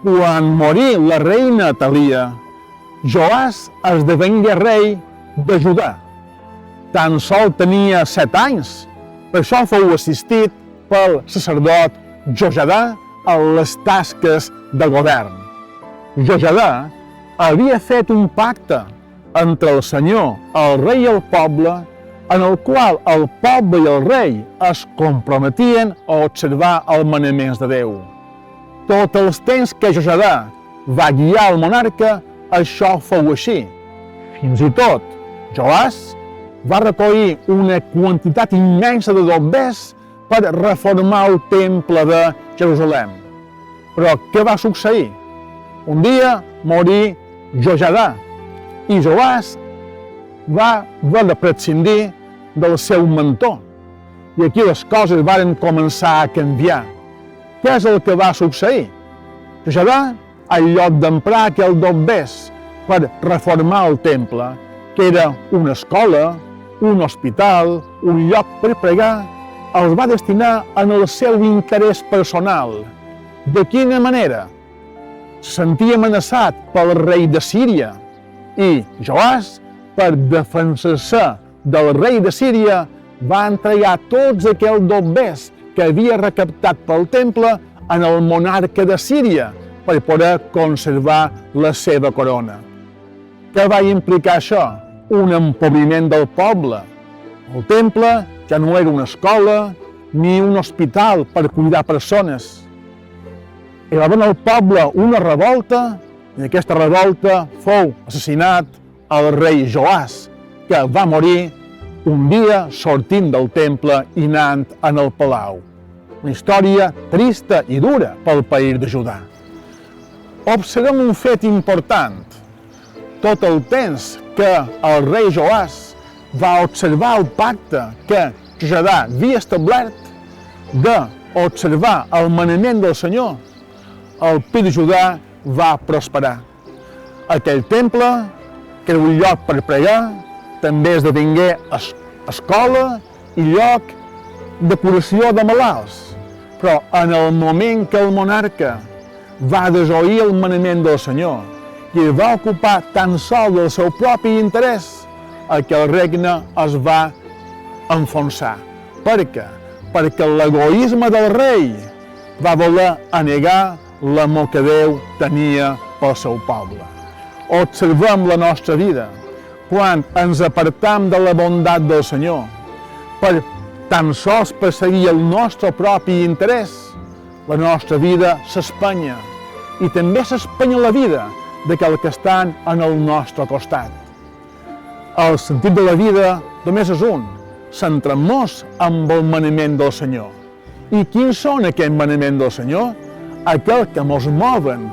Quan morí la reina Atalia, Joàs esdevengué rei de Judà. Tan sol tenia 7 anys, per això fou assistit pel sacerdot Jojadà a les tasques de govern. Jojadà havia fet un pacte entre el Senyor, el rei i el poble, en el qual el poble i el rei es comprometien a observar els manaments de Déu. Tots els temps que Jojadà va guiar el monarca, això fou així. Fins i tot, Joàs va recollir una quantitat immensa de dobbers per reformar el temple de Jerusalem. Però què va succeir? Un dia morí Jojadà i Joàs va haver de prescindir del seu mentor. I aquí les coses varen començar a canviar. Què és el que va succeir? Jojadà, en lloc d'emprar aquells dobbers per reformar el temple, que era una escola, un hospital, un lloc per pregar, els va destinar en el seu interès personal. De quina manera? Se sentia amenaçat pel rei de Síria i Joàs, per defensar-se del rei de Síria, va entregar tots aquells dobbers que havia recaptat pel temple en el monarca de Síria per poder conservar la seva corona. Què va implicar això? Un empobriment del poble. El temple ja no era una escola ni un hospital per cuidar persones. Hi va haver al poble una revolta i en aquesta revolta fou assassinat el rei Joàs, que va morir un dia sortint del temple i anant en el palau. Una història trista i dura pel país de Judà. Observem un fet important. Tot el temps que el rei Joàs va observar el pacte que Jojadà havia establert d'observar el manament del Senyor, el país de Judà va prosperar. Aquell temple, que era un lloc per pregar, també esdevingué escola i lloc de curació de malalts. Però en el moment que el monarca va desoir el manament del Senyor i el va ocupar tan sol del seu propi interès, aquell regne es va enfonsar. Per què? Perquè l'egoisme del rei va voler anegar l'amor que Déu tenia pel seu poble. Observem la nostra vida. Quan ens apartam de la bondat del Senyor per tan sols perseguir el nostre propi interès, la nostra vida s'espanya i també s'espanya la vida d'aquells que estan en el nostre costat. El sentit de la vida només és un, centrem-nos amb el manament del Senyor. I quins són aquests manaments del Senyor? Aquells que ens mouen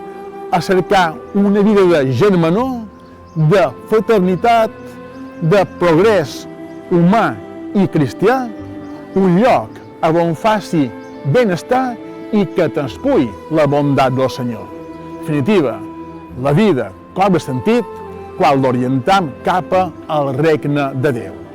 a cercar una vida de germanor, de fraternitat, de progrés humà i cristià, un lloc on faci benestar i que traspui la bondat del Senyor. En definitiva, la vida cobra sentit quan l'orientem cap al regne de Déu.